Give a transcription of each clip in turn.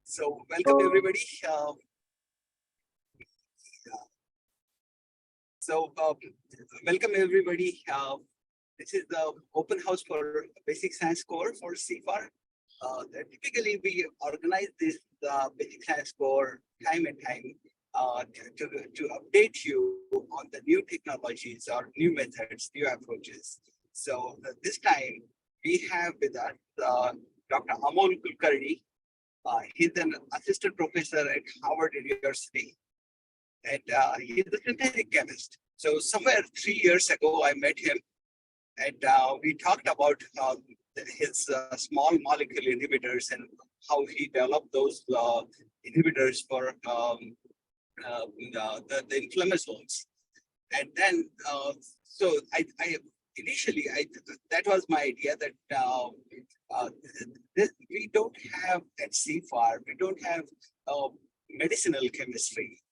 So welcome everybody. So welcome everybody. This is the open house for basic science core for CFAR. Typically, we organize this basic science core time and time to update you on the new technologies or new methods, new approaches. So this time we have with us Dr. Amol Kulkarni. He's an assistant professor at Harvard University, and he's a synthetic chemist. So somewhere 3 years ago, I met him, and we talked about his small molecule inhibitors and how he developed those inhibitors for the inflammasomes. And then, so initially, that was my idea that we don't have at CFAR, we don't have medicinal chemistry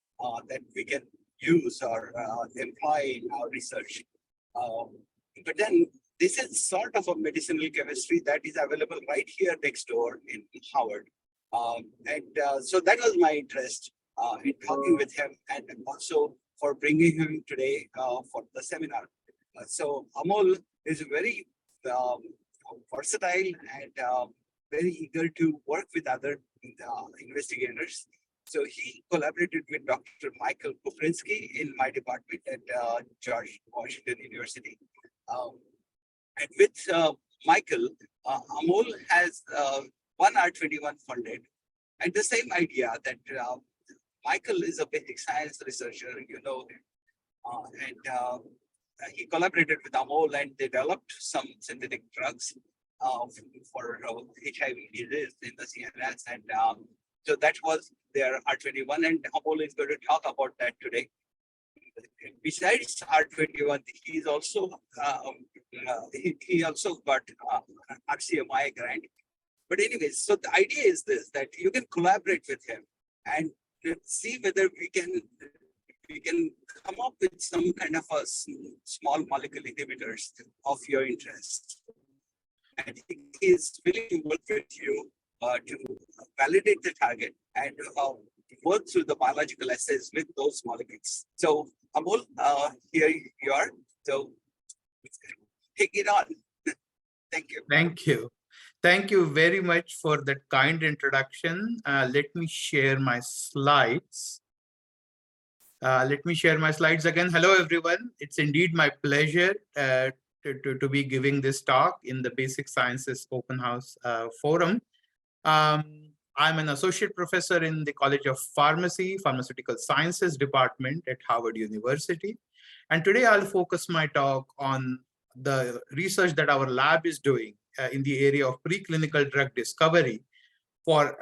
that we can use or employ in our research. But then this is sort of a medicinal chemistry that is available right here next door in Howard. So that was my interest in talking with him, and also for bringing him today for the seminar. So Amol is very versatile and very eager to work with other investigators. So he collaborated with Dr. Michael Kufrinsky in my department at George Washington University. And with Michael, Amol has one R21 funded, and the same idea that Michael is a basic science researcher, you know, and he collaborated with Amol, and they developed some synthetic drugs for HIV disease in the CNS, and so that was their R21, and Amol is going to talk about that today. Besides R21, he's also he also got RCMI grant. But anyways, so the idea is this, that you can collaborate with him and see whether we can come up with some kind of a small molecule inhibitors of your interest. And he is willing to work with you to validate the target and work through the biological assays with those molecules. So Amol, here you are. So take it on. Thank you. Thank you. Thank you very much for that kind introduction. Let me share my slides. Let me share my slides again. Hello, everyone. It's indeed my pleasure to be giving this talk in the Basic Sciences Open House Forum. I'm an associate professor in the College of Pharmacy, Pharmaceutical Sciences Department at Harvard University. And today I'll focus my talk on the research that our lab is doing in the area of preclinical drug discovery for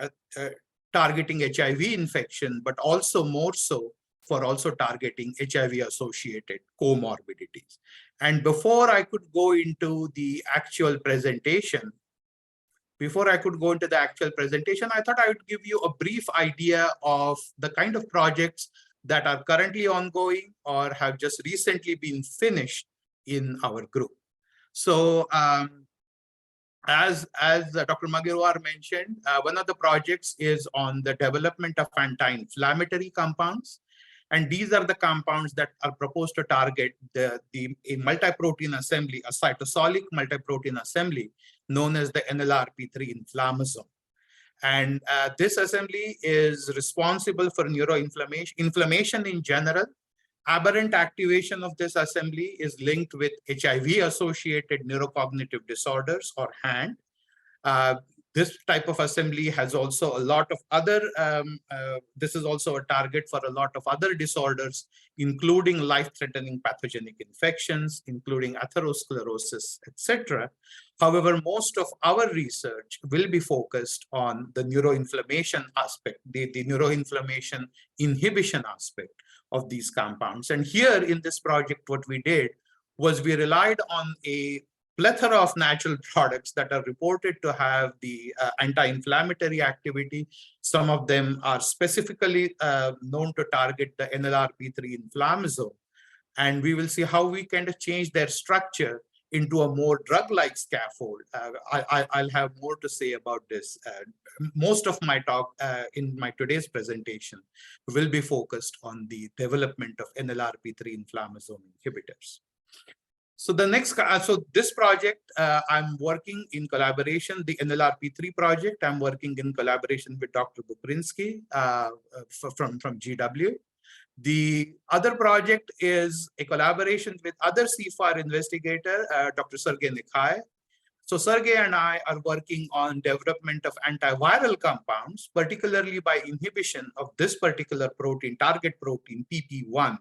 targeting HIV infection, but also more so for also targeting HIV-associated comorbidities. And before I could go into the actual presentation, I thought I would give you a brief idea of the kind of projects that are currently ongoing or have just recently been finished in our group. So as Dr. Magirwar mentioned, one of the projects is on the development of anti-inflammatory compounds. And these are the compounds that are proposed to target a multi-protein assembly, a cytosolic multi-protein assembly known as the NLRP3 inflammasome. And this assembly is responsible for neuroinflammation, inflammation in general. Aberrant activation of this assembly is linked with HIV-associated neurocognitive disorders, or HAND. This type of assembly has also a lot of other, this is also a target for a lot of other disorders, including life-threatening pathogenic infections, including atherosclerosis, etc. However, most of our research will be focused on the neuroinflammation aspect, the neuroinflammation inhibition aspect of these compounds. And here in this project, what we did was we relied on a plethora of natural products that are reported to have the anti-inflammatory activity. Some of them are specifically known to target the NLRP3 inflammasome. And we will see how we kind of change their structure into a more drug-like scaffold. I'll have more to say about this. Most of my talk in my today's presentation will be focused on the development of NLRP3 inflammasome inhibitors. So the next, so this project, I'm working in collaboration, the NLRP3 project, I'm working in collaboration with Dr. Buprinsky from GW. The other project is a collaboration with other CFAR investigator, Dr. Sergey Nikai. So Sergey and I are working on development of antiviral compounds, particularly by inhibition of this particular protein, target protein, PP1.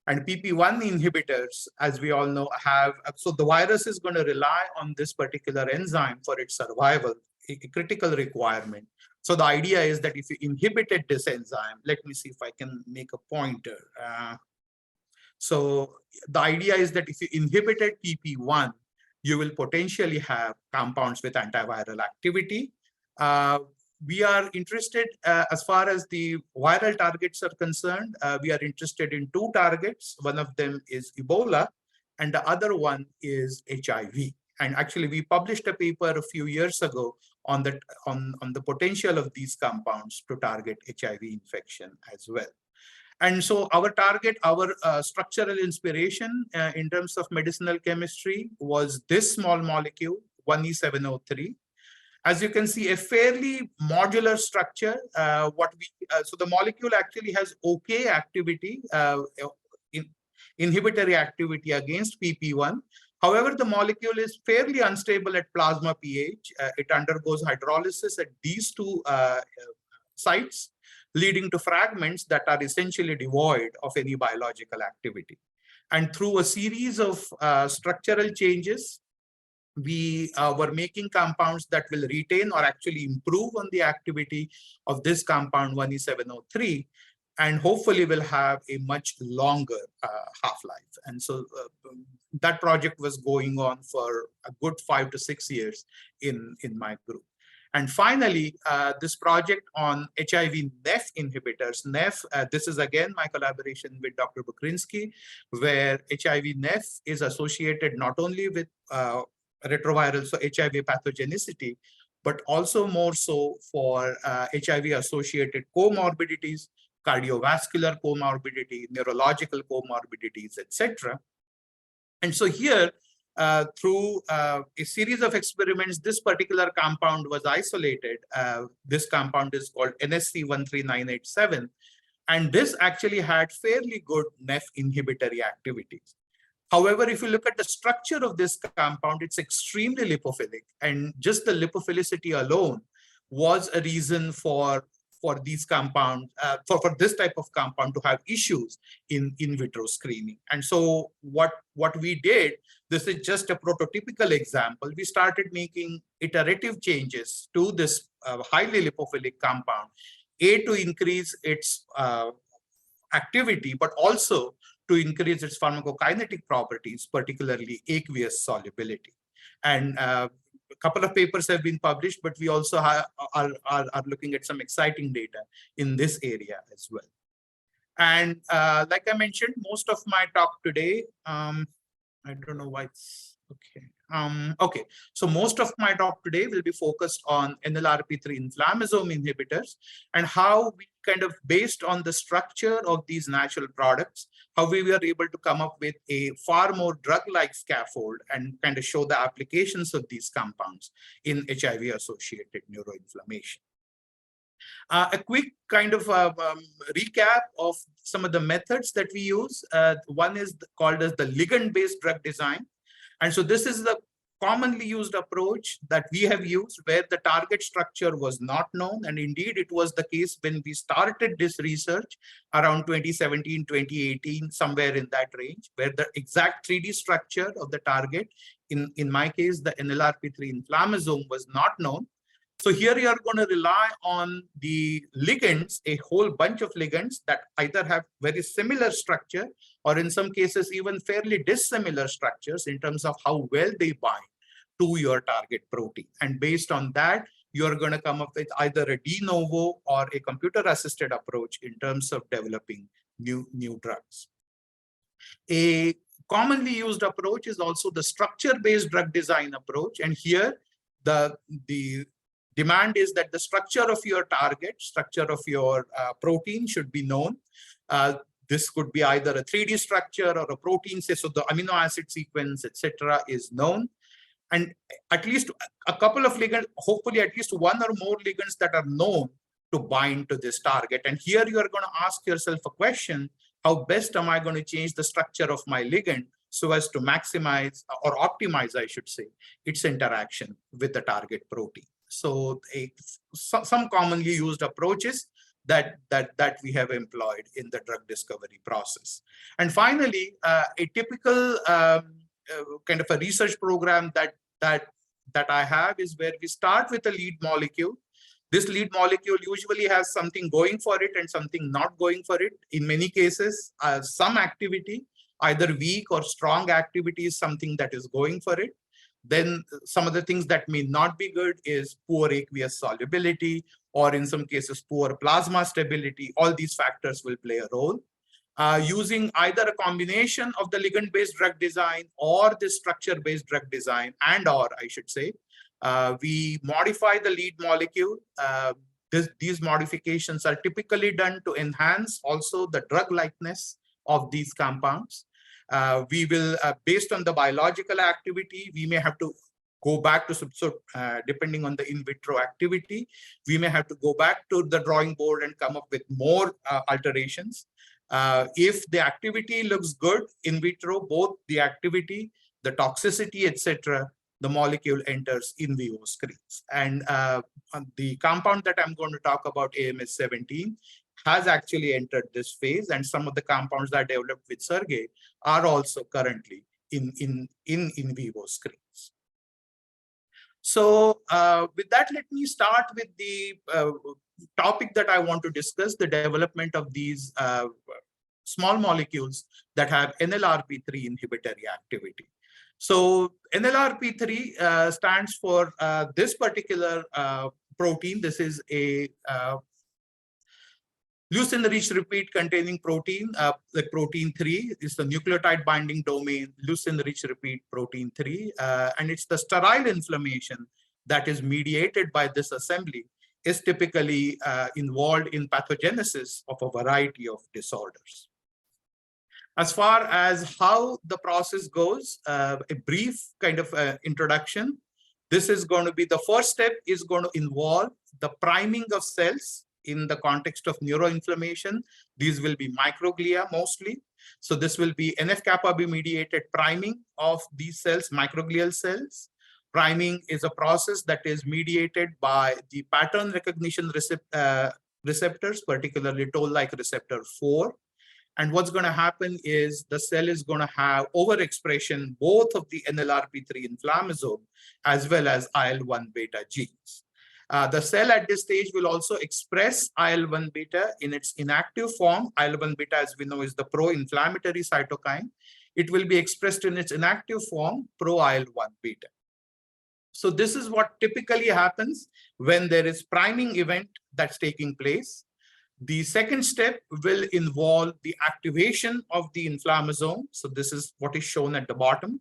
And PP1 inhibitors, as we all know, have, so the virus is going to rely on this particular enzyme for its survival, a critical requirement. So the idea is that if you inhibited this enzyme, let me see if I can make a pointer. So the idea is that if you inhibited PP1, you will potentially have compounds with antiviral activity. We are interested, as far as the viral targets are concerned, we are interested in two targets. One of them is Ebola, and the other one is HIV. And actually, we published a paper a few years ago on the potential of these compounds to target HIV infection as well. And so our target, our structural inspiration in terms of medicinal chemistry was this small molecule, 1E703. As you can see, a fairly modular structure. So the molecule actually has okay activity, inhibitory activity against PP1. However, the molecule is fairly unstable at plasma pH. It undergoes hydrolysis at these two sites, leading to fragments that are essentially devoid of any biological activity. And through a series of structural changes, we were making compounds that will retain or actually improve on the activity of this compound 1E703, and hopefully will have a much longer half-life. And so that project was going on for a good 5 to 6 years in my group. And finally, this project on HIV-NEF inhibitors. NEF, this is again my collaboration with Dr. Buprinsky, where HIV-NEF is associated not only with retroviral, so HIV pathogenicity, but also more so for HIV-associated comorbidities, cardiovascular comorbidity, neurological comorbidities, etc. And so here, through a series of experiments, this particular compound was isolated. This compound is called NSC13987, and this actually had fairly good NEF inhibitory activities. However, if you look at the structure of this compound, it's extremely lipophilic, and just the lipophilicity alone was a reason for these compounds, for this type of compound to have issues in vitro screening. And so what we did, this is just a prototypical example. We started making iterative changes to this highly lipophilic compound, to increase its activity, but also to increase its pharmacokinetic properties, particularly aqueous solubility. And a couple of papers have been published, but we also are looking at some exciting data in this area as well. And like I mentioned, most of my talk today, I don't know why it's okay. Okay, so most of my talk today will be focused on NLRP3 inflammasome inhibitors and how we kind of, based on the structure of these natural products, how we were able to come up with a far more drug-like scaffold and kind of show the applications of these compounds in HIV-associated neuroinflammation. A quick kind of recap of some of the methods that we use. One is called as the ligand-based drug design. And so this is the commonly used approach that we have used where the target structure was not known. And indeed, it was the case when we started this research around 2017, 2018, somewhere in that range, where the exact 3D structure of the target, in my case, the NLRP3 inflammasome, was not known. So here you are going to rely on the ligands, a whole bunch of ligands that either have very similar structure or in some cases even fairly dissimilar structures in terms of how well they bind to your target protein. And based on that, you're going to come up with either a de novo or a computer-assisted approach in terms of developing new drugs. A commonly used approach is also the structure-based drug design approach. And here, the demand is that the structure of your target, structure of your protein should be known. This could be either a 3D structure or a protein, say, so the amino acid sequence, etc., is known. And at least a couple of ligands, hopefully at least one or more ligands that are known to bind to this target. And here you are going to ask yourself a question: how best am I going to change the structure of my ligand so as to maximize or optimize, I should say, its interaction with the target protein? So some commonly used approaches that we have employed in the drug discovery process. And finally, a typical kind of a research program that I have is where we start with a lead molecule. This lead molecule usually has something going for it and something not going for it. In many cases, some activity, either weak or strong activity, is something that is going for it. Then some of the things that may not be good is poor aqueous solubility, or in some cases, poor plasma stability. All these factors will play a role. Using either a combination of the ligand-based drug design or the structure-based drug design, or I should say, we modify the lead molecule. These modifications are typically done to enhance also the drug likeness of these compounds. We will, based on the biological activity, we may have to go back to, depending on the in vitro activity, we may have to go back to the drawing board and come up with more alterations. If the activity looks good in vitro, both the activity, the toxicity, etc., the molecule enters in vivo screens. And the compound that I'm going to talk about, AMS-17, has actually entered this phase, and some of the compounds that I developed with Sergey are also currently in vivo screens. So with that, let me start with the topic that I want to discuss, the development of these small molecules that have NLRP3 inhibitory activity. So NLRP3 stands for this particular protein. This is a leucine-rich repeat containing protein, like protein 3 is the nucleotide binding domain, leucine-rich repeat protein 3, and it's the sterile inflammation that is mediated by this assembly is typically involved in pathogenesis of a variety of disorders. As far as how the process goes, a brief kind of introduction. This is going to be the first step is going to involve the priming of cells in the context of neuroinflammation. These will be microglia mostly. So this will be NF-kappa B mediated priming of these cells, microglial cells. Priming is a process that is mediated by the pattern recognition receptors, particularly toll-like receptor 4. And what's going to happen is the cell is going to have overexpression both of the NLRP3 inflammasome as well as IL-1 beta genes. The cell at this stage will also express IL-1 beta in its inactive form. IL-1 beta, as we know, is the pro-inflammatory cytokine. It will be expressed in its inactive form, pro-IL-1 beta. So this is what typically happens when there is priming event that's taking place. The second step will involve the activation of the inflammasome. So this is what is shown at the bottom.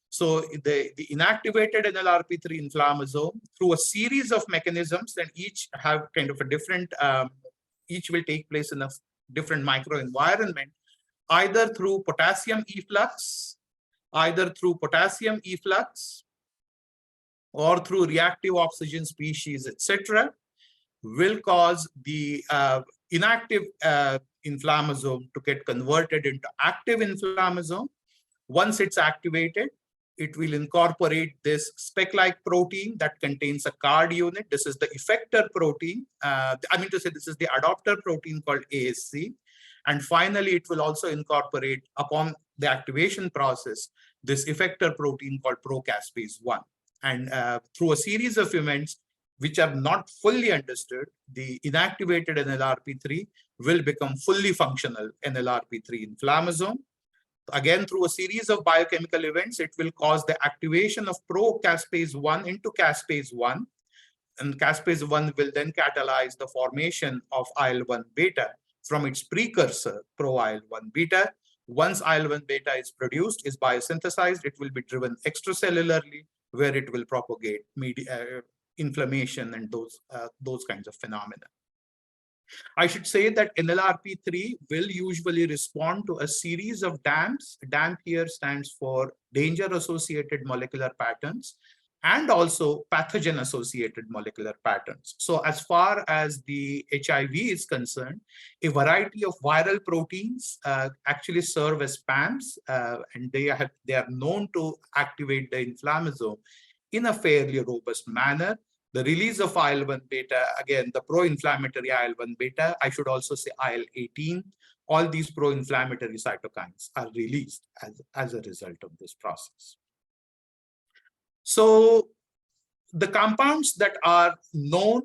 So the inactivated NLRP3 inflammasome, through a series of mechanisms, and each have kind of a different, each will take place in a different microenvironment, either through potassium efflux, or through reactive oxygen species, etc., will cause the inactive inflammasome to get converted into active inflammasome. Once it's activated, it will incorporate this speck-like protein that contains a card unit. This is the effector protein. I mean to say, this is the adopter protein called ASC. And finally, it will also incorporate, upon the activation process, this effector protein called procaspase-1. And through a series of events, which are not fully understood, the inactivated NLRP3 will become fully functional NLRP3 inflammasome. Again, through a series of biochemical events, it will cause the activation of procaspase-1 into caspase-1. And caspase-1 will then catalyze the formation of IL-1 beta from its precursor, pro-IL-1 beta, Once IL-1 beta is produced, is biosynthesized, it will be driven extracellularly, where it will propagate inflammation and those kinds of phenomena. I should say that NLRP3 will usually respond to a series of DAMPs. DAMP here stands for danger-associated molecular patterns and also pathogen-associated molecular patterns. So as far as the HIV is concerned, a variety of viral proteins actually serve as PAMs, and they are known to activate the inflammasome in a fairly robust manner. The release of IL-1 beta, again, the pro-inflammatory IL-1 beta, I should also say IL-18, all these pro-inflammatory cytokines are released as a result of this process. So the compounds that are known,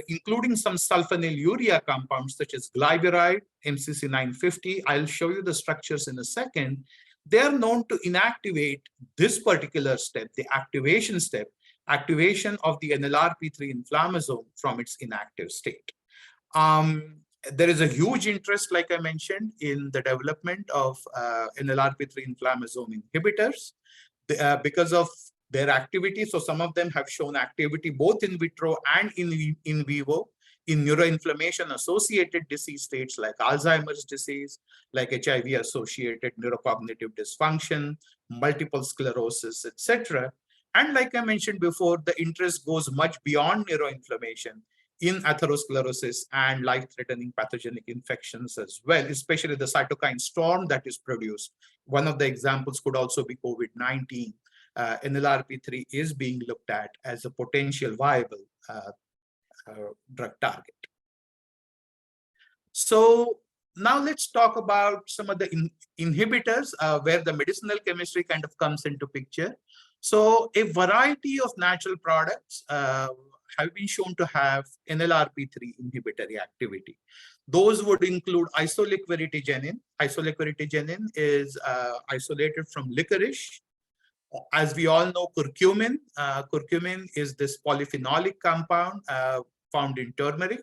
including some sulfonylurea compounds such as glyburide, MCC950, I'll show you the structures in a second. They're known to inactivate this particular step, the activation step, activation of the NLRP3 inflammasome from its inactive state. There is a huge interest, like I mentioned, in the development of NLRP3 inflammasome inhibitors because of their activity. So some of them have shown activity both in vitro and in vivo in neuroinflammation associated disease states like Alzheimer's disease, like HIV associated neurocognitive dysfunction, multiple sclerosis, etc. And like I mentioned before, the interest goes much beyond neuroinflammation in atherosclerosis and life-threatening pathogenic infections as well, especially the cytokine storm that is produced. One of the examples could also be COVID-19. NLRP3 is being looked at as a potential viable drug target. So now let's talk about some of the inhibitors where the medicinal chemistry kind of comes into picture. So a variety of natural products have been shown to have NLRP3 inhibitory activity. Those would include isoliquiritigenin. Isoliquiritigenin is isolated from licorice. As we all know, curcumin. Curcumin is this polyphenolic compound found in turmeric.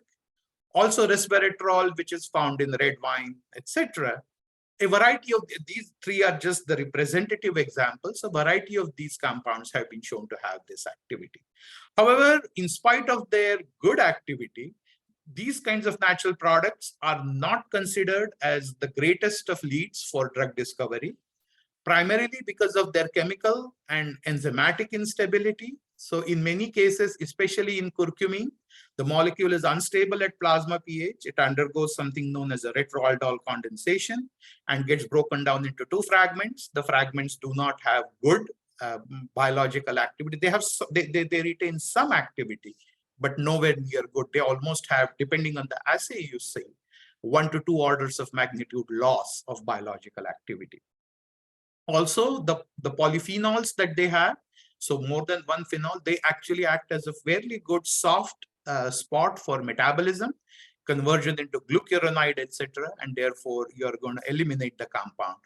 Also resveratrol, which is found in red wine, etc. A variety of these three are just the representative examples. A variety of these compounds have been shown to have this activity. However, in spite of their good activity, these kinds of natural products are not considered as the greatest of leads for drug discovery, primarily because of their chemical and enzymatic instability. So in many cases, especially in curcumin, the molecule is unstable at plasma pH. It undergoes something known as a retroaldol condensation and gets broken down into two fragments. The fragments do not have good biological activity. They retain some activity, but nowhere near good. They almost have, depending on the assay you see, 1 to 2 orders of magnitude loss of biological activity. Also, the polyphenols that they have, so more than one phenol, they actually act as a fairly good soft spot for metabolism, conversion into glucuronide, etc. And therefore, you're going to eliminate the compound.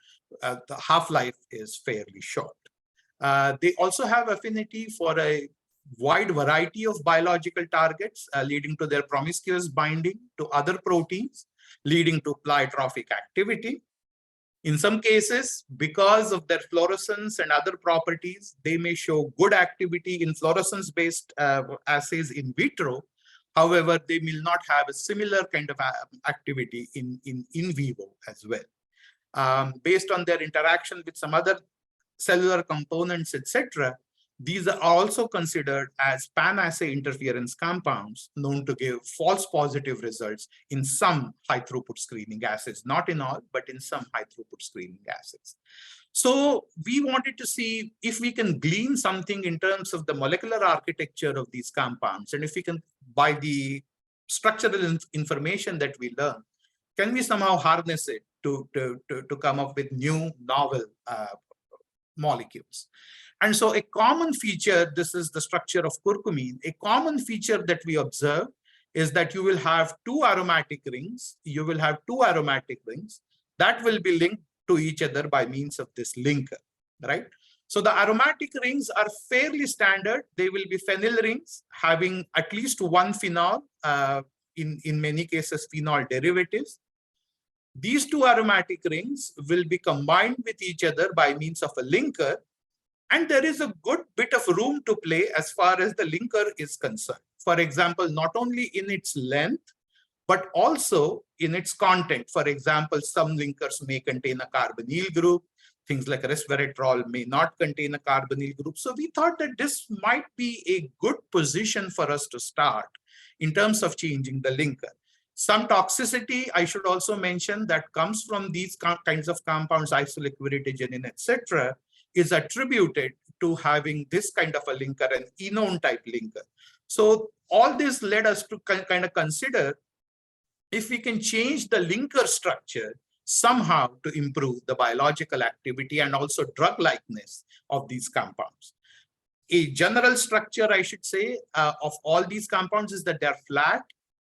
The half-life is fairly short. They also have affinity for a wide variety of biological targets, leading to their promiscuous binding to other proteins, leading to pleiotropic activity. In some cases, because of their fluorescence and other properties, they may show good activity in fluorescence-based assays in vitro. However, they will not have a similar kind of activity in vivo as well. Based on their interaction with some other cellular components, etc., these are also considered as pan-assay interference compounds known to give false positive results in some high-throughput screening assays, not in all, but in some high-throughput screening assays. So we wanted to see if we can glean something in terms of the molecular architecture of these compounds, and if we can, by the structural information that we learn, can we somehow harness it to come up with new, novel molecules. And so a common feature, this is the structure of curcumin, a common feature that we observe is that you will have two aromatic rings. You will have two aromatic rings that will be linked to each other by means of this linker, right? So the aromatic rings are fairly standard. They will be phenyl rings having at least one phenol, in many cases phenol derivatives. These two aromatic rings will be combined with each other by means of a linker, and there is a good bit of room to play as far as the linker is concerned. For example, not only in its length, but also in its content. For example, some linkers may contain a carbonyl group. Things like resveratrol may not contain a carbonyl group. So we thought that this might be a good position for us to start in terms of changing the linker. Some toxicity, I should also mention, that comes from these kinds of compounds, isoliquidity, etc., is attributed to having this kind of a linker, an enone type linker. So all this led us to kind of consider if we can change the linker structure somehow to improve the biological activity and also drug likeness of these compounds. A general structure, I should say, of all these compounds is that they're flat.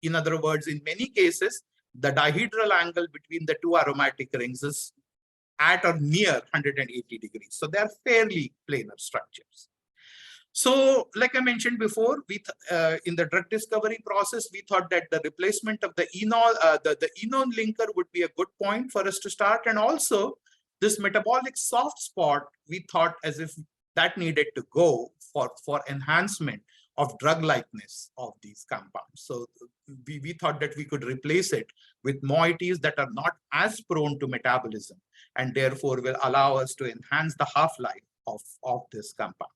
In other words, in many cases, the dihedral angle between the two aromatic rings is at or near 180 degrees. So they're fairly planar structures. So, like I mentioned before, in the drug discovery process, we thought that the replacement of the enone linker would be a good point for us to start. And also, this metabolic soft spot, we thought as if that needed to go for enhancement of drug likeness of these compounds. So we thought that we could replace it with moieties that are not as prone to metabolism and therefore will allow us to enhance the half-life of this compound.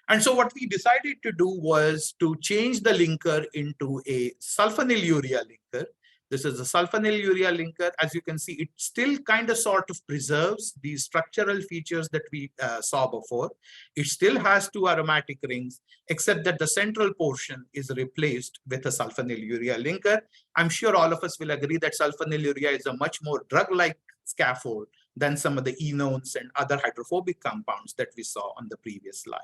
And so what we decided to do was to change the linker into a sulfonylurea linker. This is a sulfonylurea linker. As you can see, it still kind of sort of preserves the structural features that we saw before. It still has two aromatic rings, except that the central portion is replaced with a sulfonylurea linker. I'm sure all of us will agree that sulfonylurea is a much more drug-like scaffold than some of the enones and other hydrophobic compounds that we saw on the previous slide.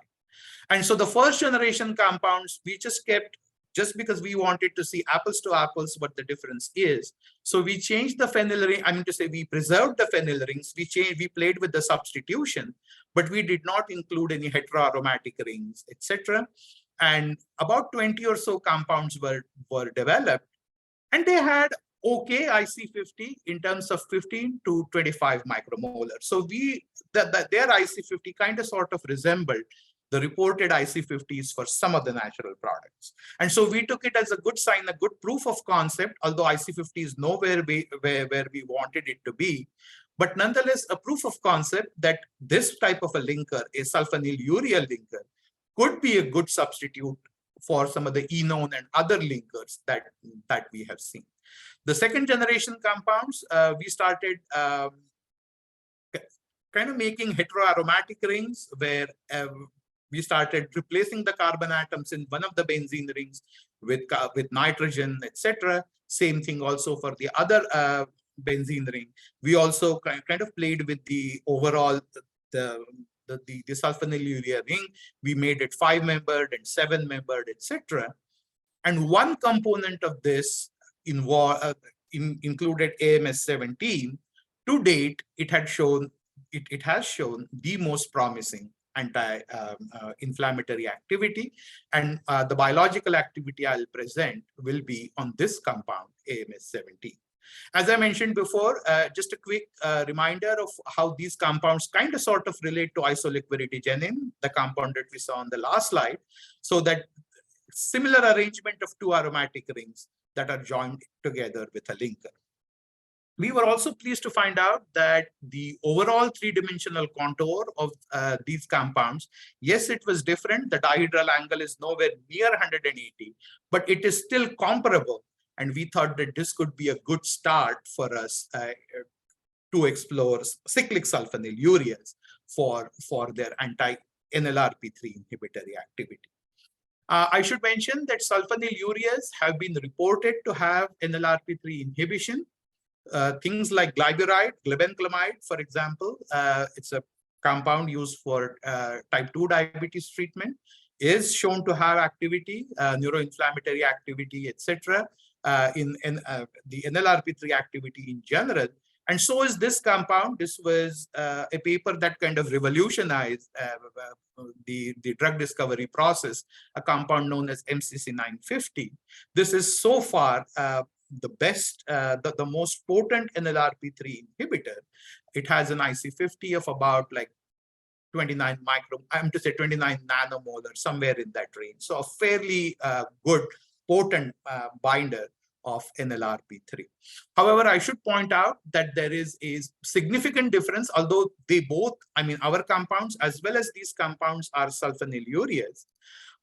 And so the first generation compounds, we just kept, just because we wanted to see apples to apples what the difference is. So we changed the phenyl ring, we preserved the phenyl rings, we played with the substitution, but we did not include any heteroaromatic rings, etc. And about 20 or so compounds were developed, and they had okay IC50 in terms of 15 to 25 micromolar. So their IC50 kind of sort of resembled the reported IC50s for some of the natural products. And so we took it as a good sign, a good proof of concept, although IC50 is nowhere where we wanted it to be, but nonetheless, a proof of concept that this type of a linker, a sulfonylurea linker, could be a good substitute for some of the enone and other linkers that we have seen. The second generation compounds, we started kind of making heteroaromatic rings where we started replacing the carbon atoms in one of the benzene rings with nitrogen, etc. Same thing also for the other benzene ring. We also kind of played with the overall the sulfonylurea ring. We made it 5-membered and 7-membered, etc. And one component of this included AMS17. To date, it has shown the most promising anti-inflammatory activity, and the biological activity I'll present will be on this compound, AMS17. As I mentioned before, just a quick reminder of how these compounds kind of sort of relate to isoliquidity, the compound that we saw on the last slide, so that similar arrangement of two aromatic rings that are joined together with a linker. We were also pleased to find out that the overall three-dimensional contour of these compounds, yes, it was different. The dihedral angle is nowhere near 180, but it is still comparable. And we thought that this could be a good start for us to explore cyclic sulfonylureas for their anti-NLRP3 inhibitory activity. I should mention that sulfonylureas have been reported to have NLRP3 inhibition. Things like glibenclamide, for example, it's a compound used for type 2 diabetes treatment, is shown to have activity, neuroinflammatory activity, etc. In the NLRP3 activity in general. And so is this compound. This was a paper that kind of revolutionized the drug discovery process, a compound known as MCC950. This is so far the best, the most potent NLRP3 inhibitor. It has an IC50 of about like 29 nanomolar, somewhere in that range. So a fairly good, potent binder of NLRP3. However, I should point out that there is a significant difference, although they both, I mean, our compounds as well as these compounds are sulfonylureas.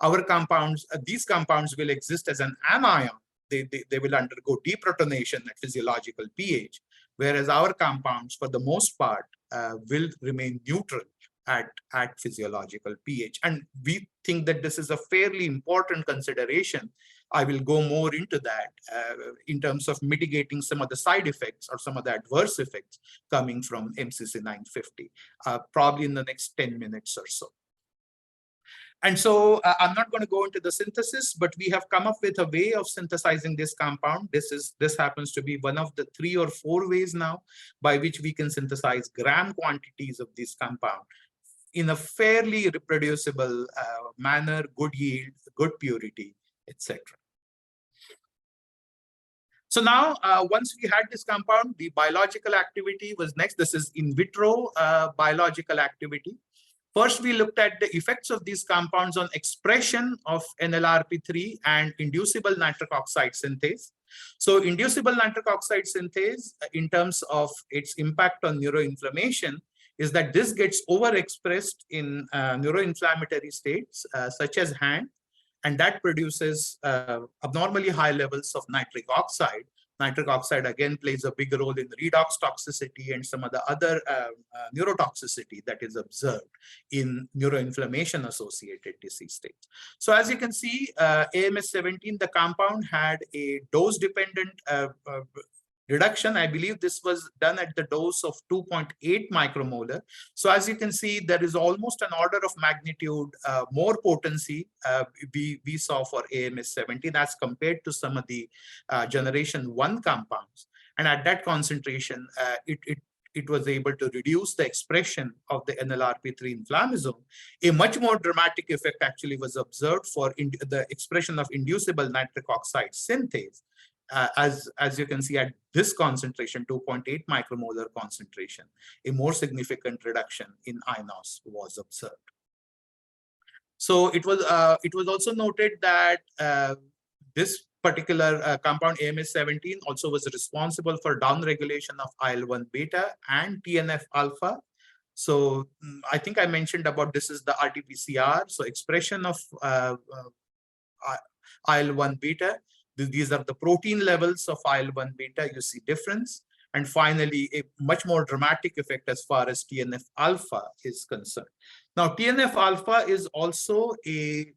Our compounds, these compounds will exist as an anion. They will undergo deprotonation at physiological pH, whereas our compounds, for the most part, will remain neutral at physiological pH. And we think that this is a fairly important consideration. I will go more into that in terms of mitigating some of the side effects or some of the adverse effects coming from MCC 950, probably in the next 10 minutes or so. And so I'm not going to go into the synthesis, but we have come up with a way of synthesizing this compound. This happens to be one of the 3 or 4 ways now by which we can synthesize gram quantities of this compound in a fairly reproducible manner, good yield, good purity, etc. So now, once we had this compound, the biological activity was next. This is in vitro biological activity. First, we looked at the effects of these compounds on expression of NLRP3 and inducible nitric oxide synthase. So inducible nitric oxide synthase, in terms of its impact on neuroinflammation, is that this gets overexpressed in neuroinflammatory states such as hand, and that produces abnormally high levels of nitric oxide. Nitric oxide again plays a big role in redox toxicity and some of the other neurotoxicity that is observed in neuroinflammation associated disease states. So as you can see, AMS-17, the compound had a dose-dependent reduction. I believe this was done at the dose of 2.8 micromolar. So as you can see, there is almost an order of magnitude more potency we saw for AMS-17 as compared to some of the generation 1 compounds. And at that concentration, it was able to reduce the expression of the NLRP3 inflammasome. A much more dramatic effect actually was observed for the expression of inducible nitric oxide synthase. As you can see at this concentration, 2.8 micromolar concentration, a more significant reduction in INOS was observed. So it was also noted that this particular compound AMS-17 also was responsible for downregulation of IL-1 beta and TNF alpha. So I think I mentioned about this is the RT-PCR. So expression of IL-1 beta. These are the protein levels of IL-1 beta. You see difference. And finally, a much more dramatic effect as far as TNF alpha is concerned. Now, TNF alpha is also a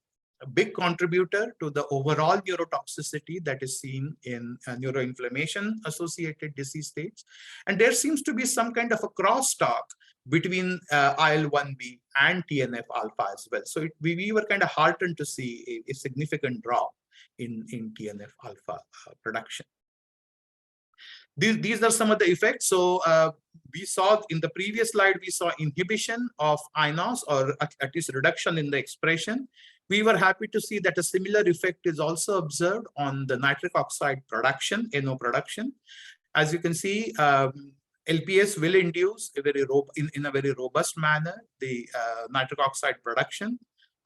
big contributor to the overall neurotoxicity that is seen in neuroinflammation associated disease states. And there seems to be some kind of a crosstalk between IL-1B and TNF alpha as well. So we were kind of heartened to see a significant drop in TNF alpha production. These are some of the effects. So we saw in the previous slide, we saw inhibition of INOS, or at least reduction in the expression. We were happy to see that a similar effect is also observed on the nitric oxide production, NO production. As you can see, LPS will induce in a very robust manner the nitric oxide production.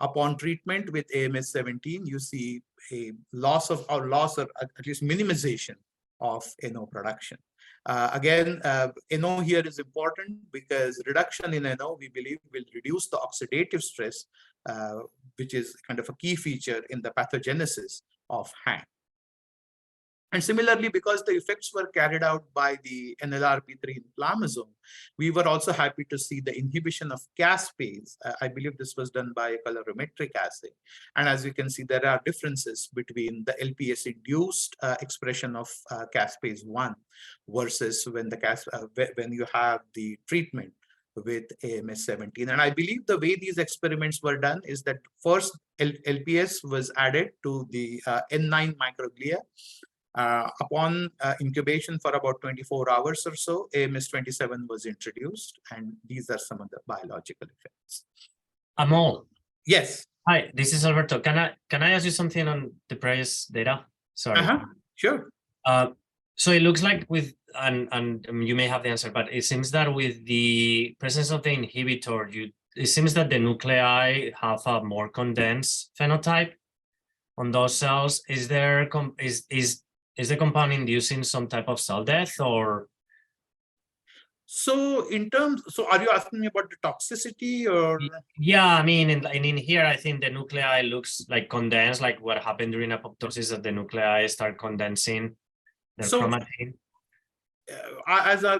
Upon treatment with AMS-17, you see a loss or at least minimization of NO production. Again, NO here is important because reduction in NO, we believe, will reduce the oxidative stress, which is kind of a key feature in the pathogenesis of HANG. And similarly, because the effects were carried out by the NLRP3 inflammasome, we were also happy to see the inhibition of caspase. I believe this was done by a colorimetric assay. And as you can see, there are differences between the LPS-induced expression of caspase-1 versus when you have the treatment with AMS-17. And I believe the way these experiments were done is that first LPS was added to the N9 microglia. Upon incubation for about 24 hours or so, AMS-27 was introduced, and these are some of the biological effects. Amol. Yes. Hi, this is Alberto. Can I ask you something on the previous data? Sorry. Sure. So it looks like with, and you may have the answer, but it seems that with the presence of the inhibitor, it seems that the nuclei have a more condensed phenotype on those cells. Is there is the compound inducing some type of cell death, or? So are you asking me about the toxicity or? Yeah, I mean, in here, I think the nuclei looks like condensed, like what happened during apoptosis, that the nuclei start condensing their chromatin. As I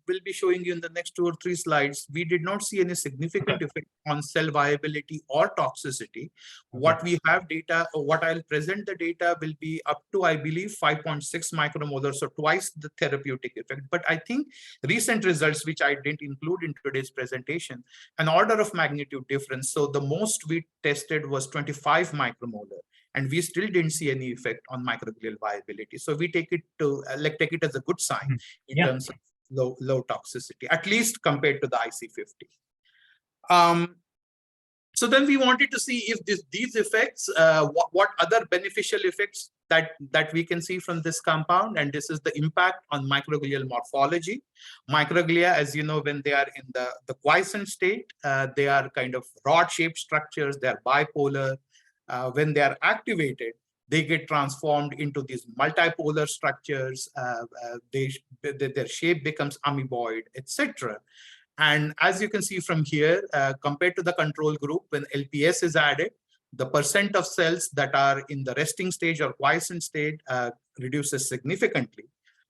will be showing you in the next 2 or 3 slides, we did not see any significant effect on cell viability or toxicity. What we have data, or what I'll present the data will be up to, I believe, 5.6 micromolar, so twice the therapeutic effect. But I think recent results, which I didn't include in today's presentation, an order of magnitude difference. So the most we tested was 25 micromolar, and we still didn't see any effect on microglial viability. So we take it to take it as a good sign in terms of low toxicity, at least compared to the IC50. So then we wanted to see if these effects, what other beneficial effects that we can see from this compound, and this is the impact on microglial morphology. Microglia, as you know, when they are in the quiescent state, they are kind of rod-shaped structures. They are bipolar. When they are activated, they get transformed into these multipolar structures. Their shape becomes amoeboid, etc. And as you can see from here, compared to the control group, when LPS is added, the percent of cells that are in the resting stage or quiescent state reduces significantly.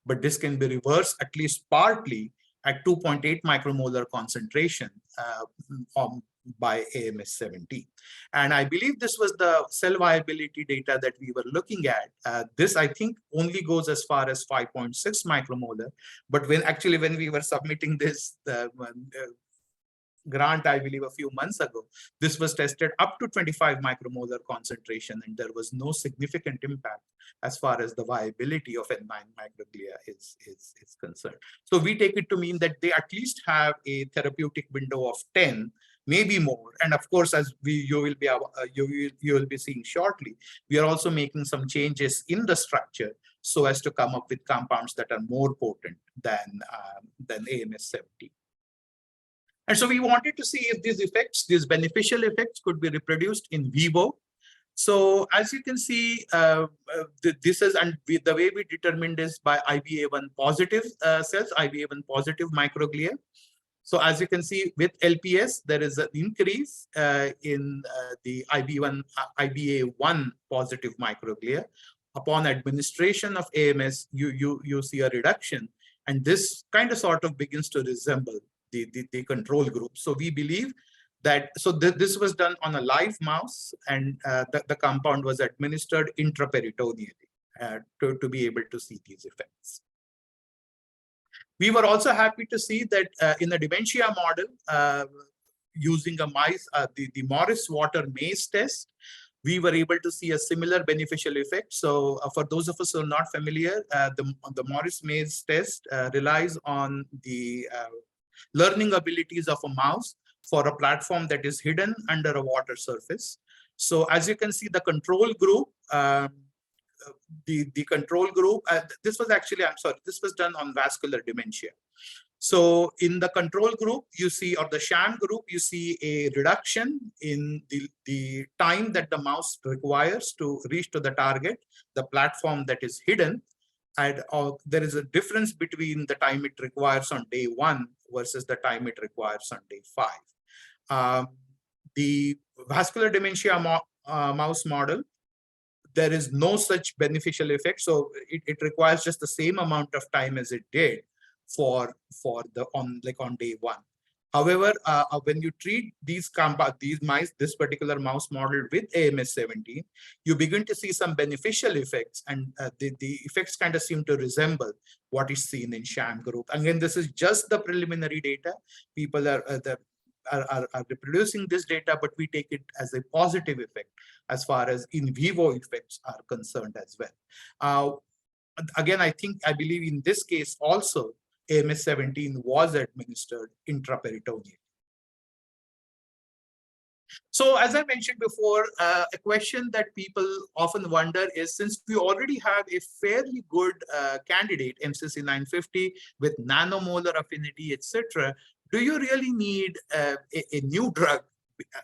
But this can be reversed at least partly at 2.8 micromolar concentration by AMS-17. And I believe this was the cell viability data that we were looking at. This, I think, only goes as far as 5.6 micromolar. But when we were submitting this grant, I believe a few months ago, this was tested up to 25 micromolar concentration, and there was no significant impact as far as the viability of N9 microglia is concerned. So we take it to mean that they at least have a therapeutic window of 10, maybe more. And of course, as you will be seeing shortly, we are also making some changes in the structure so as to come up with compounds that are more potent than AMS-17. And so we wanted to see if these effects, these beneficial effects, could be reproduced in vivo. So as you can see, this is, and the way we determined this by IBA1 positive cells, IBA1 positive microglia. So as you can see with LPS, there is an increase in the IBA1 positive microglia. Upon administration of AMS, you see a reduction, and this kind of sort of begins to resemble the control group. So we believe that, this was done on a live mouse, and the compound was administered intraperitoneally to be able to see these effects. We were also happy to see that in the dementia model, using the Morris water maze test, we were able to see a similar beneficial effect. So for those of us who are not familiar, the Morris maze test relies on the learning abilities of a mouse for a platform that is hidden under a water surface. So as you can see, the control group, this was actually, this was done on vascular dementia. So in the control group, you see, or the sham group, you see a reduction in the time that the mouse requires to reach to the target, the platform that is hidden. And there is a difference between the time it requires on day 1 versus the time it requires on day 5. The vascular dementia mouse model, there is no such beneficial effect. So it requires just the same amount of time as it did on day 1. However, when you treat these mice, this particular mouse model with AMS-17, you begin to see some beneficial effects, and the effects kind of seem to resemble what is seen in sham group. Again, this is just the preliminary data. People are reproducing this data, but we take it as a positive effect as far as in vivo effects are concerned as well. Again, I believe in this case also, AMS-17 was administered intraperitoneally. So as I mentioned before, a question that people often wonder is, since we already have a fairly good candidate, MCC 950, with nanomolar affinity, etc., do you really need a new drug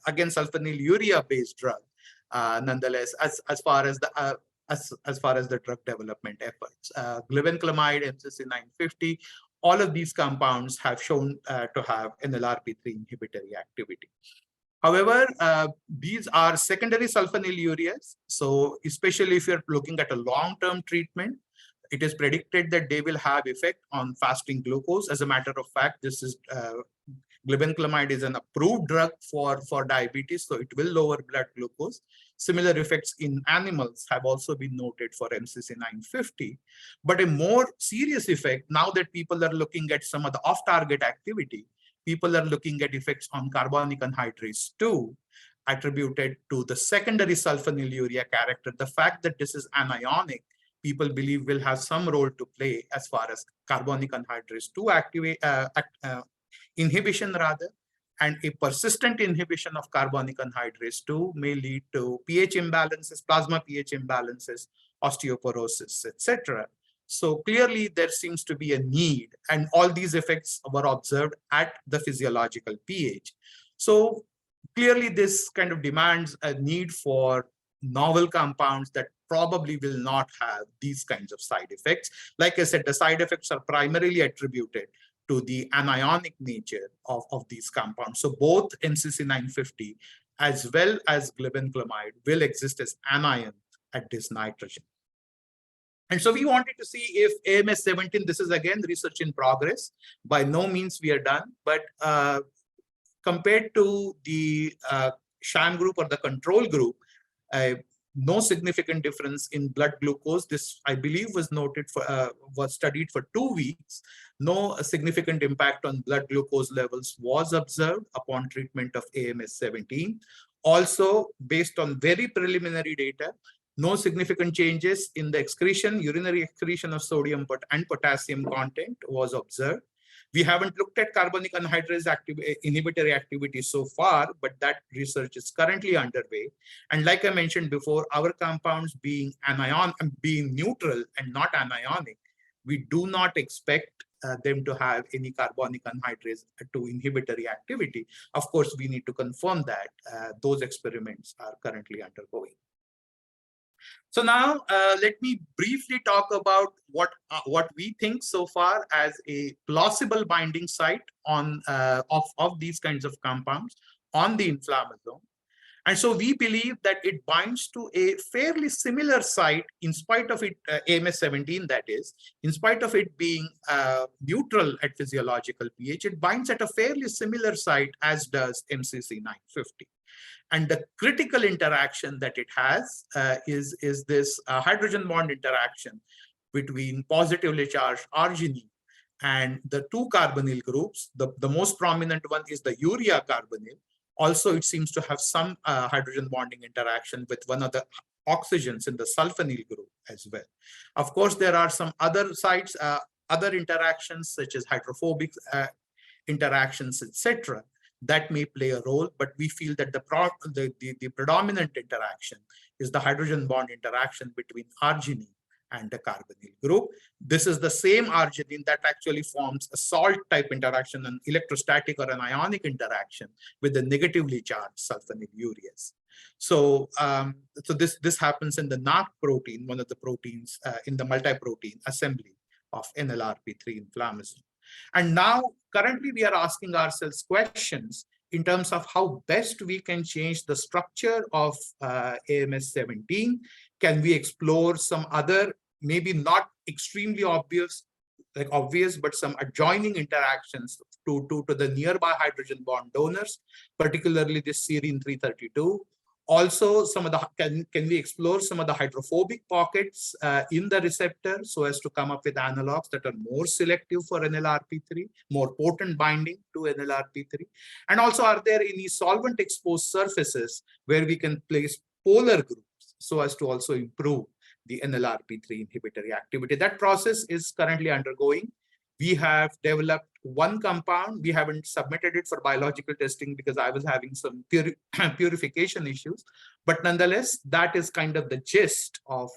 against sulfonylurea-based drug, nonetheless, as far as the as far as the drug development efforts? Glibenclamide, MCC 950, all of these compounds have shown to have NLRP3 inhibitory activity. However, these are secondary sulfonylureas. So especially if you're looking at a long-term treatment, it is predicted that they will have effect on fasting glucose. As a matter of fact, this is glibenclamide is an approved drug for diabetes, so it will lower blood glucose. Similar effects in animals have also been noted for MCC 950. But a more serious effect, now that people are looking at some of the off-target activity, people are looking at effects on carbonic anhydrase 2, attributed to the secondary sulfonylurea character. The fact that this is anionic, people believe will have some role to play as far as carbonic anhydrase 2 inhibition rather, and a persistent inhibition of carbonic anhydrase 2 may lead to pH imbalances, plasma pH imbalances, osteoporosis, etc. So clearly there seems to be a need, and all these effects were observed at the physiological pH. So clearly this kind of demands a need for novel compounds that probably will not have these kinds of side effects. Like I said, the side effects are primarily attributed to the anionic nature of these compounds. So both MCC 950 as well as glibenclamide will exist as anions at this nitrogen. And so we wanted to see if AMS 17, this is again research in progress. By no means we are done, but compared to the sham group or the control group, no significant difference in blood glucose. This, I believe, was noted for was studied for 2 weeks. No significant impact on blood glucose levels was observed upon treatment of AMS 17. Also, based on very preliminary data, no significant changes in the excretion, urinary excretion of sodium and potassium content was observed. We haven't looked at carbonic anhydrase inhibitory activity so far, but that research is currently underway. And like I mentioned before, our compounds being neutral and not anionic, we do not expect them to have any carbonic anhydrase to inhibitory activity. Of course, we need to confirm that. Those experiments are currently undergoing. So now let me briefly talk about what we think so far as a plausible binding site on of these kinds of compounds on the inflammasome. And so we believe that it binds to a fairly similar site in spite of it, AMS 17 that is, in spite of it being neutral at physiological pH, it binds at a fairly similar site as does MCC 950. And the critical interaction that it has is this hydrogen bond interaction between positively charged arginine and the 2 carbonyl groups. The most prominent one is the urea carbonyl. Also, it seems to have some hydrogen bonding interaction with one of the oxygens in the sulfonyl group as well. Of course, there are some other sites, other interactions such as hydrophobic interactions, etc., that may play a role, but we feel that the predominant interaction is the hydrogen bond interaction between arginine and the carbonyl group. This is the same arginine that actually forms a salt type interaction, an electrostatic or an ionic interaction with the negatively charged sulfonylureas. So, this happens in the NAC protein, one of the proteins in the multi-protein assembly of NLRP3 inflammasome. And now, currently, we are asking ourselves questions in terms of how best we can change the structure of AMS 17. Can we explore some other, maybe not extremely obvious, but some adjoining interactions to the nearby hydrogen bond donors, particularly this serine 332. Also, some of the can we explore some of the hydrophobic pockets in the receptor so as to come up with analogs that are more selective for NLRP3, more potent binding to NLRP3? And also, are there any solvent exposed surfaces where we can place polar groups so as to also improve the NLRP3 inhibitory activity? That process is currently undergoing. We have developed one compound. We haven't submitted it for biological testing because I was having some purification issues. But nonetheless, that is kind of the gist of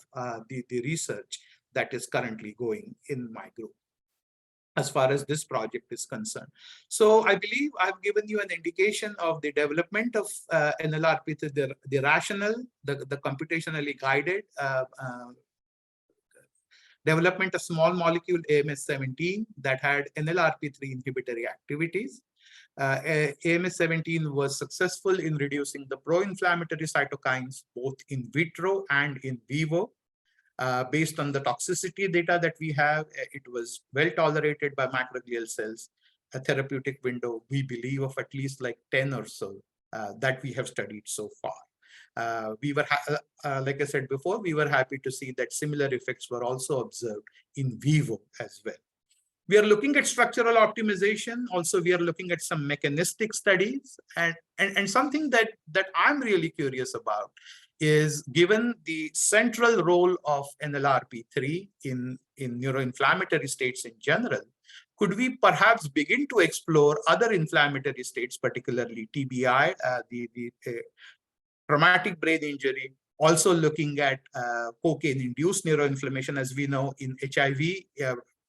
the research that is currently going in my group as far as this project is concerned. So I believe I've given you an indication of the development of NLRP3, the rationale, the computationally guided development of small molecule AMS-17 that had NLRP3 inhibitory activities. AMS-17 was successful in reducing the pro-inflammatory cytokines both in vitro and in vivo. Based on the toxicity data that we have, it was well tolerated by macroglial cells, a therapeutic window, we believe, of at least like 10 or so that we have studied so far. We were, like I said before, we were happy to see that similar effects were also observed in vivo as well. We are looking at structural optimization. Also, we are looking at some mechanistic studies, and something that I'm really curious about is, given the central role of NLRP3 in neuroinflammatory states in general, could we perhaps begin to explore other inflammatory states, particularly TBI, the traumatic brain injury, also looking at cocaine-induced neuroinflammation. As we know, in HIV,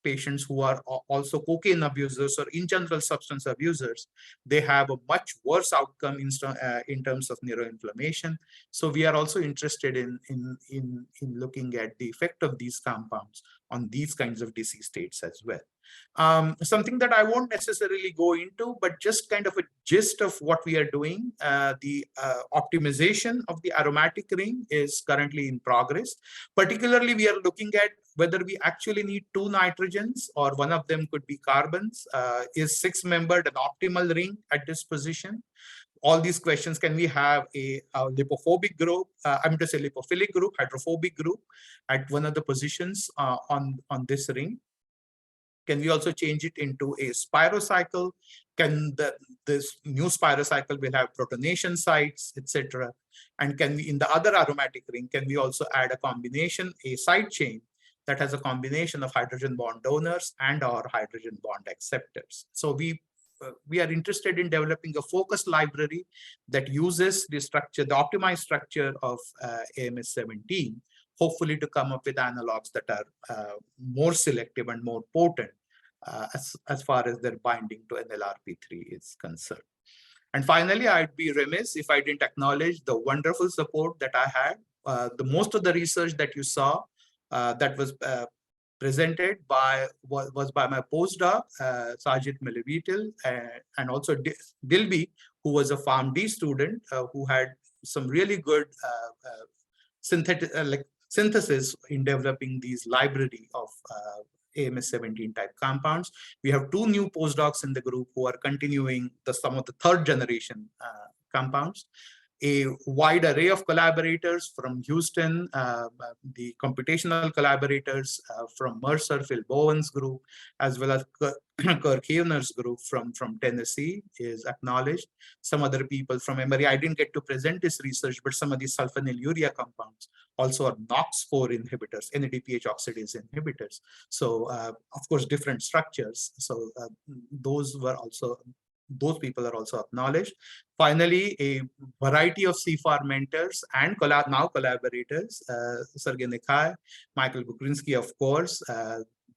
patients who are also cocaine abusers or in general substance abusers, they have a much worse outcome in terms of neuroinflammation. So we are also interested in looking at the effect of these compounds on these kinds of disease states as well. Something that I won't necessarily go into, but just kind of a gist of what we are doing. The optimization of the aromatic ring is currently in progress. Particularly, we are looking at whether we actually need 2 nitrogens or one of them could be carbons. Is 6-membered an optimal ring at this position? All these questions. Can we have a lipophobic group, I'm to say lipophilic group, hydrophobic group at one of the positions on this ring? Can we also change it into a spirocycle? Can this new spirocycle will have protonation sites, etc.? And can we, in the other aromatic ring, can we also add a combination, a side chain that has a combination of hydrogen bond donors and or hydrogen bond acceptors? So we are interested in developing a focused library that uses the structure, the optimized structure of AMS-17, hopefully to come up with analogs that are more selective and more potent as far as their binding to NLRP3 is concerned. And finally, I'd be remiss if I didn't acknowledge the wonderful support that I had. Most of the research that you saw that was presented was by my postdoc, Sajid Milivitil, and also Dilby, who was a PharmD student who had some really good synthesis in developing these library of AMS-17 type compounds. We have 2 new postdocs in the group who are continuing some of the 3rd generation compounds. A wide array of collaborators from Houston, the computational collaborators from Mercer, Phil Bowen's group, as well as Kirk Havener's group from Tennessee is acknowledged. Some other people from Emory. I didn't get to present this research, but some of these sulfonylurea compounds also are NOX4 inhibitors, NADPH oxidase inhibitors. So of course, different structures. So those people are also acknowledged. Finally, a variety of CFAR mentors and now collaborators, Sergei Nikai, Michael Bukrinsky, of course.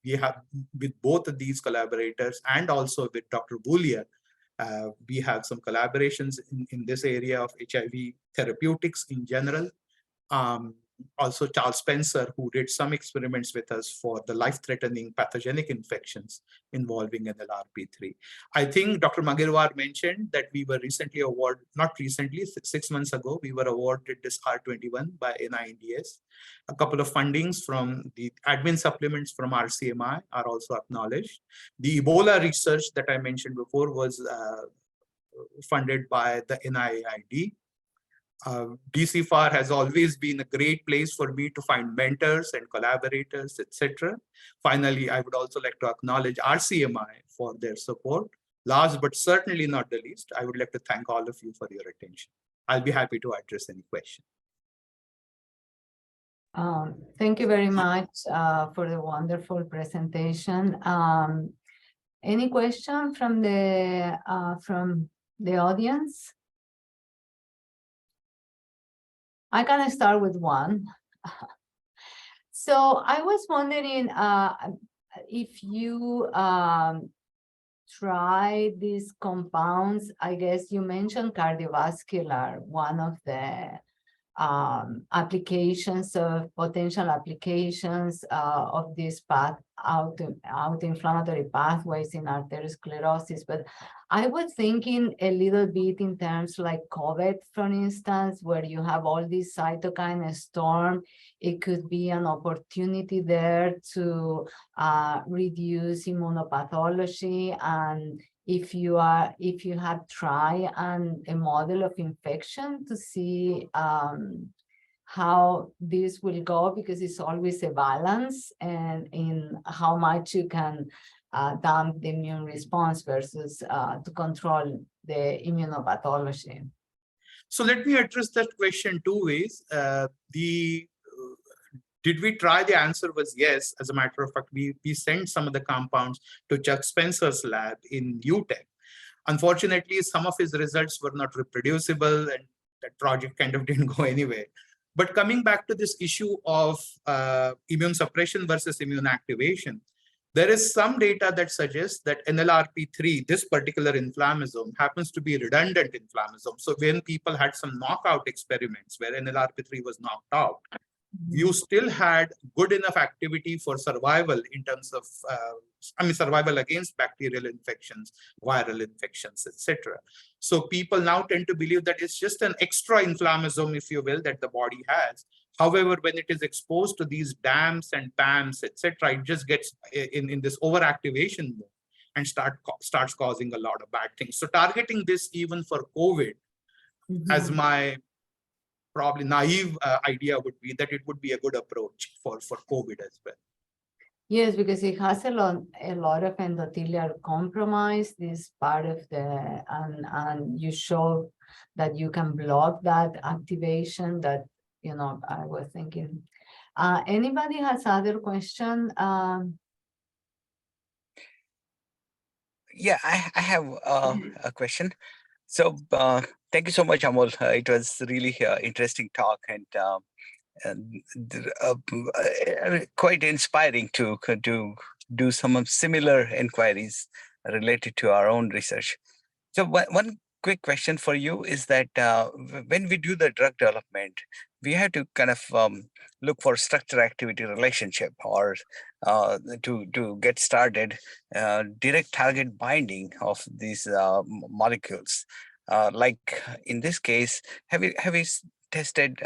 We have with both of these collaborators and also with Dr. Boulia, we have some collaborations in this area of HIV therapeutics in general. Also Charles Spencer, who did some experiments with us for the life-threatening pathogenic infections involving NLRP3. I think Dr. Magirwar mentioned that we were recently awarded, not recently, 6 months ago, we were awarded this R21 by NINDS. A couple of fundings from the admin supplements from RCMI are also acknowledged. The Ebola research that I mentioned before was funded by the NIAID. CFAR has always been a great place for me to find mentors and collaborators, etc. Finally, I would also like to acknowledge RCMI for their support. Last but certainly not the least, I would like to thank all of you for your attention. I'll be happy to address any questions. Thank you very much for the wonderful presentation. Any question from the audience? I can start with one. So I was wondering if you try these compounds. I guess you mentioned cardiovascular, one of the applications of potential applications of this auto-inflammatory pathways in arteriosclerosis. But I was thinking a little bit in terms like COVID, for instance, where you have all this cytokine storm. It could be an opportunity there to reduce immunopathology. And if you have tried a model of infection to see how this will go, because it's always a balance and in how much you can damp the immune response versus to control the immunopathology. So let me address that question two ways. Did we try? The answer was yes. As a matter of fact, we sent some of the compounds to Chuck Spencer's lab in UTEC. Unfortunately, some of his results were not reproducible and that project kind of didn't go anywhere. But coming back to this issue of immune suppression versus immune activation, there is some data that suggests that NLRP3, this particular inflammasome, happens to be a redundant inflammasome. So when people had some knockout experiments where NLRP3 was knocked out, you still had good enough activity for survival in terms of, survival against bacterial infections, viral infections, etc. So people now tend to believe that it's just an extra inflammasome, if you will, that the body has. However, when it is exposed to these DAMs and PAMs, etc., it just gets in this overactivation mode and starts causing a lot of bad things. So targeting this even for COVID, as my probably naive idea would be that it would be a good approach for COVID as well. Yes, because it has a lot of endothelial compromise, this part of the, and you show that you can block that activation that, I was thinking. Anybody has other question? Yeah, I have a question. So thank you so much, Amol. It was really interesting talk and quite inspiring to do some similar inquiries related to our own research. So one quick question for you is that when we do the drug development, we have to kind of look for structure-activity relationship, or to get started, direct target binding of these molecules. Like in this case, have you tested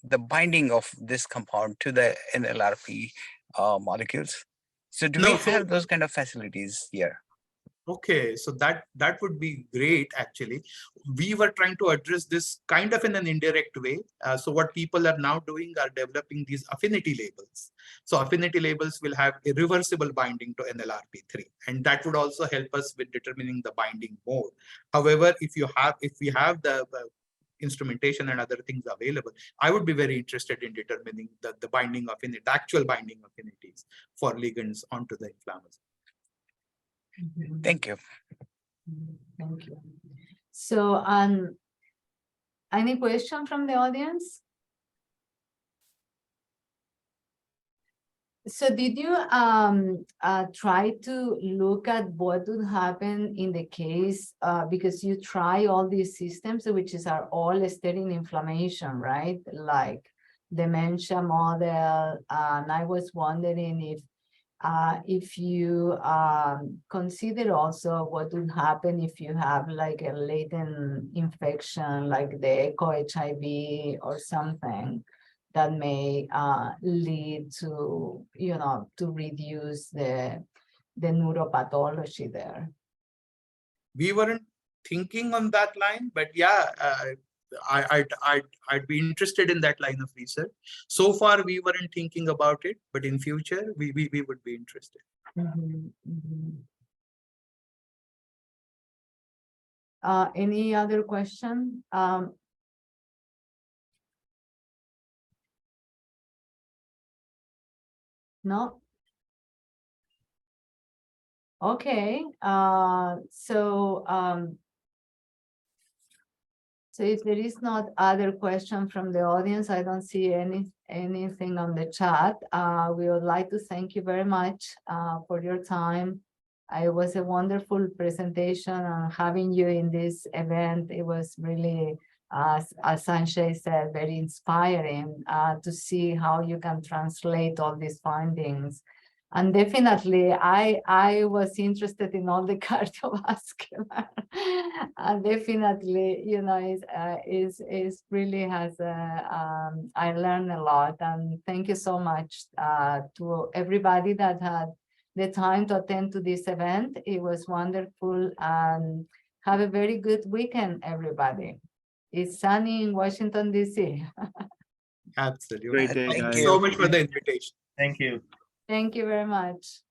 the binding of this compound to the NLRP molecules? So do we have those kind of facilities here? Okay, so that would be great. Actually, we were trying to address this kind of in an indirect way. So what people are now doing are developing these affinity labels. So affinity labels will have irreversible binding to NLRP3, and that would also help us with determining the binding mode. However, if we have the instrumentation and other things available, I would be very interested in determining the binding affinity, the actual binding affinities for ligands onto the inflammasome. Thank you. Thank you. So, any question from the audience? So did you try to look at what would happen in the case, because you try all these systems, which are all stirring inflammation, right? Like dementia model, and I was wondering if you consider also what would happen if you have like a latent infection, like the echo HIV or something that may lead to, to reduce the neuropathology there. We weren't thinking on that line, but yeah, I'd be interested in that line of research. So far, we weren't thinking about it, but in future, we would be interested. Any other question? No? Okay, so if there is not other question from the audience, I don't see anything on the chat. We would like to thank you very much for your time. It was a wonderful presentation, and having you in this event, it was really, as Sanjay said, very inspiring to see how you can translate all these findings. And definitely, I was interested in all the cardiovascular. And definitely, you know, is really has I learned a lot. And thank you so much to everybody that had the time to attend to this event. It was wonderful, and have a very good weekend, everybody. It's sunny in Washington, D.C. Absolutely. Great day, Thank guys. you so much for the invitation. Thank you. Thank you very much.